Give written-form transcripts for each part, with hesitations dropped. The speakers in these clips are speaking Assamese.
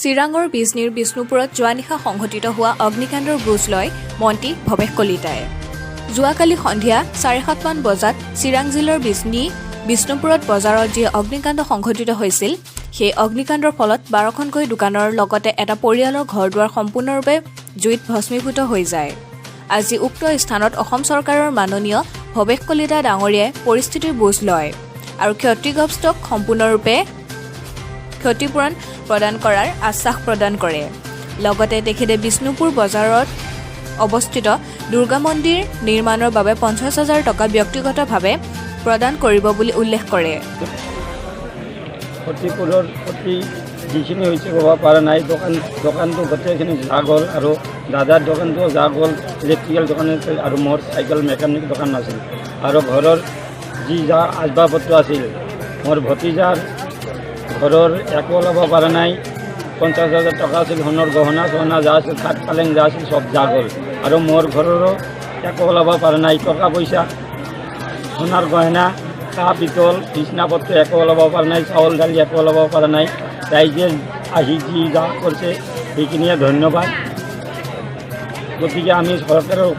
চিৰাঙৰ বিজনীৰ বিষ্ণুপুৰত যোৱা নিশা সংঘটিত হোৱা অগ্নিকাণ্ডৰ বুজ লয় মন্ত্ৰী ভৱেশ কলিতাই। যোৱাকালি সন্ধিয়া 7:30 মান বজাত চিৰাং জিলাৰ বিষ্ণুপুৰত বজাৰত যি অগ্নিকাণ্ড সংঘটিত হৈছিল, সেই অগ্নিকাণ্ডৰ ফলত 12খনকৈ দোকানৰ লগতে এটা পৰিয়ালৰ ঘৰ-দুৱাৰ সম্পূৰ্ণৰূপে জুইত ভস্মীভূত হৈ যায়। আজি উক্ত স্থানত অসম চৰকাৰৰ মাননীয় ভৱেশ কলিতা ডাঙৰীয়াই পৰিস্থিতিৰ বুজ লয় আৰু ক্ষতিগ্ৰস্তক সম্পূৰ্ণৰূপে ক্ষতিপূৰণ প্ৰদান কৰাৰ আশ্বাস প্ৰদান কৰে। লগতে তেখেতে বিষ্ণুপুৰ বজাৰত অৱস্থিত দুৰ্গা মন্দিৰ নিৰ্মাণৰ বাবে 50,000 টকা ব্যক্তিগতভাৱে প্ৰদান কৰিব বুলি উল্লেখ কৰে। ক্ষতিপূৰণৰ প্ৰতি যিখিনি হৈছে ক'ব পৰা নাই। দোকানটো গোটেইখিনি জাগ হ'ল আৰু দাদাৰ দোকানটো জাগ হ'ল, ইলেক্ট্ৰিকেল দোকান আছিল আৰু মোৰ চাইকেল মেকানিক দোকান আছিল। আৰু ঘৰৰ যি যা আচবাব পত্ৰ আছিল, মোৰ ভতিজাৰ ঘৰৰ একো ল'ব পৰা নাই। 50,000 টকা আছিল, সোণৰ গহনা চহনা যা আছিল, খাট পালেং যা আছিল, চব জাগ হ'ল। আৰু মোৰ ঘৰৰো একো ল'ব পৰা নাই। টকা পইচা, সোণৰ গহনা, কাঁহ পিতল, বিছনা পত্ৰ একো ল'ব পৰা নাই। চাউল দালি একো ল'ব পৰা নাই। ৰাইজে আহি যি যা কৰিছে সেইখিনিয়ে ধন্যবাদ। গতিকে আমি চৰকাৰৰ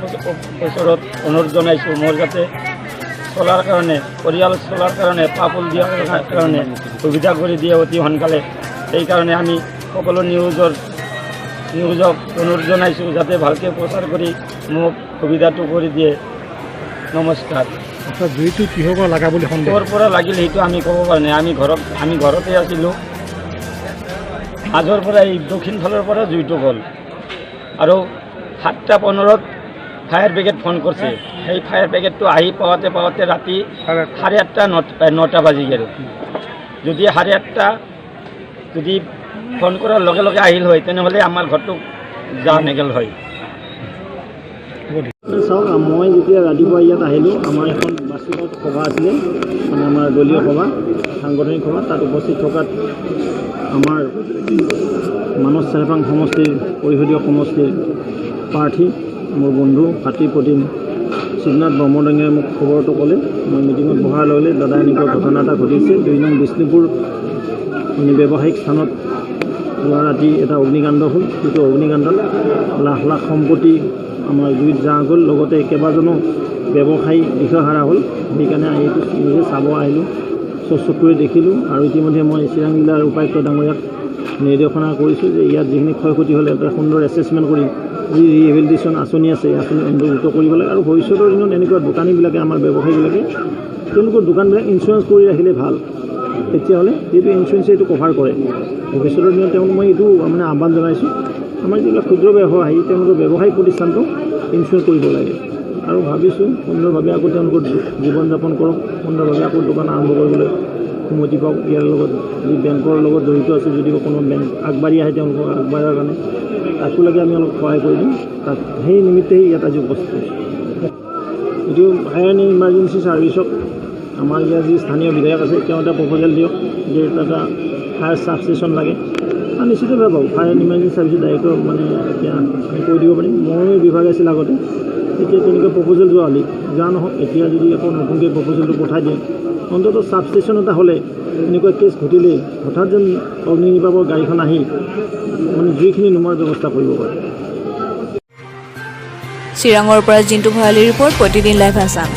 ওচৰত অনুৰোধ জনাইছোঁ, মোৰ যাতে চলাৰ কাৰণে, পৰিয়াল চলাৰ কাৰণে, পাপুল দিয়াৰ কাৰণে সুবিধা কৰি দিয়ে অতি সোনকালে। সেইকাৰণে আমি সকলো নিউজক অনুৰোধ জনাইছোঁ যাতে ভালকৈ প্ৰচাৰ কৰি মোক সুবিধাটো কৰি দিয়ে। নমস্কাৰ। জুইটো কিহৰ পৰা লগা বুলি সন্দেহ? ক'ৰ পৰা লাগিল সেইটো আমি ক'ব পৰা নাই। আমি ঘৰতে আছিলোঁ। মাজৰ পৰা এই দক্ষিণ ফালৰ পৰা জুইটো গ'ল আৰু 7:15 ফায়াৰ ব্ৰিগেড ফোন কৰিছে। সেই ফায়াৰ ব্ৰিগেডটো আহি পাওঁতে ৰাতি 8:30-9টা বাজি গ'ল। যদি 8:30 যদি ফোন কৰাৰ লগে লগে আহিল হয়, তেনেহ'লে আমাৰ ঘৰটো যা নেগেল হয়। চাওক, মই যেতিয়া ৰাতিপুৱা ইয়াত আহিলোঁ, আমাৰ এখন বাৰ্ষিক সভা আছিলে, মানে আমাৰ দলীয় সভা, সাংগঠনিক সভা। তাত উপস্থিত থকাত আমাৰ মানস চেৰেপাং সমষ্টিৰ পৰিষদীয় সমষ্টিৰ প্ৰাৰ্থী মোৰ বন্ধু ভাতৃ প্ৰতিম শিৱনাথ ব্ৰহ্মডাঙীয়াই মোক খবৰটো ক'লে। মই মিটিঙত বহাৰ লগে দাদা এনেকুৱা ঘটনা এটা ঘটিছে। 2 নং বিষ্ণুপুৰ ব্যৱসায়িক স্থানত যোৱা ৰাতি এটা অগ্নিকাণ্ড হ'ল। যিটো অগ্নিকাণ্ডত লাখ লাখ সম্পত্তি আমাৰ জুইত জাহ গ'ল, লগতে কেইবাজনো ব্যৱসায়ী দিশহাৰা হ'ল। সেইকাৰণে এইটো নিজে চাব আহিলোঁ, চকুৰে দেখিলোঁ। আৰু ইতিমধ্যে মই চিৰাং জিলাৰ উপায়ুক্ত ডাঙৰীয়াক নিৰ্দেশনা কৰিছোঁ যে ইয়াত যিখিনি ক্ষয় ক্ষতি হ'লে এটা সুন্দৰ এছেছমেণ্ট কৰি যি ৰিহেবিলিটেশ্যন আঁচনি আছে, আঁচনি অন্তৰ্ভুক্ত কৰিব লাগে। আৰু ভৱিষ্যতৰ দিনত এনেকুৱা দোকানীবিলাকে, আমাৰ ব্যৱসায়ীবিলাকে তেওঁলোকৰ দোকানবিলাক ইঞ্চুৰেঞ্চ কৰি ৰাখিলে ভাল। তেতিয়াহ'লে যিটো ইঞ্চুৰেঞ্চে এইটো কভাৰ কৰে, ভৱিষ্যতৰ দিনত তেওঁলোক মই এইটো মানে আহ্বান জনাইছোঁ, আমাৰ যিবিলাক ক্ষুদ্ৰ ব্যৱসায়ী তেওঁলোকৰ ব্যৱসায়িক প্ৰতিষ্ঠানটো ইঞ্চুৰেঞ্চ কৰিব লাগে। আৰু ভাবিছোঁ সুন্দৰভাৱে আকৌ তেওঁলোকৰ জীৱন যাপন কৰক, সুন্দৰভাৱে আকৌ দোকান আৰম্ভ কৰিবলৈ সন্মতি পাওক। ইয়াৰ লগত যি বেংকৰ লগত জড়িত আছে, যদি কোনো বেংক আগবাঢ়ি আহে তেওঁলোকক আগবাঢ়াৰ কাৰণে তাকো লাগে আমি অলপ সহায় কৰি দিম। তাত সেই নিমিত্তেই ইয়াত আজি উপস্থিত হৈছোঁ। এইটো ফায়াৰ এণ্ড ইমাৰ্জেঞ্চি ছাৰ্ভিচক আমাৰ ইয়াৰ যি স্থানীয় বিধায়ক আছে, তেওঁ এটা প্ৰপ'জেল দিয়ক যে এটা ফায়াৰ ছাব ষ্টেচন লাগে। আৰু নিশ্চিতভাৱে পাব ফায়াৰ এণ্ড ইমাৰ্জেঞ্চি ছাৰ্ভিচৰ ডাইৰেক্টৰ মানে এতিয়া আমি কৈ দিব পাৰিম। মই বিভাগ আছিল আগতে, এতিয়া তেনেকৈ প্ৰপ'জেল যোৱা নহওক। এতিয়া যদি আকৌ নতুনকৈ প্ৰপ'জেলটো পঠাই দিয়ে, অন্ততঃ ছাব ষ্টেচন এটা হ'লে এনেকুৱা কেছ ঘটিলেই হঠাৎ যেন অগ্নি নিৰ্বাপক গাড়ীখন আহি মানে জুইখিনি নুমুৱাৰ ব্যৱস্থা কৰিব পাৰে। চিৰাঙৰ পৰা জিন্তু ভৰালীৰ ৰিপৰ্ট, প্ৰতিদিন লাইভ আছাম।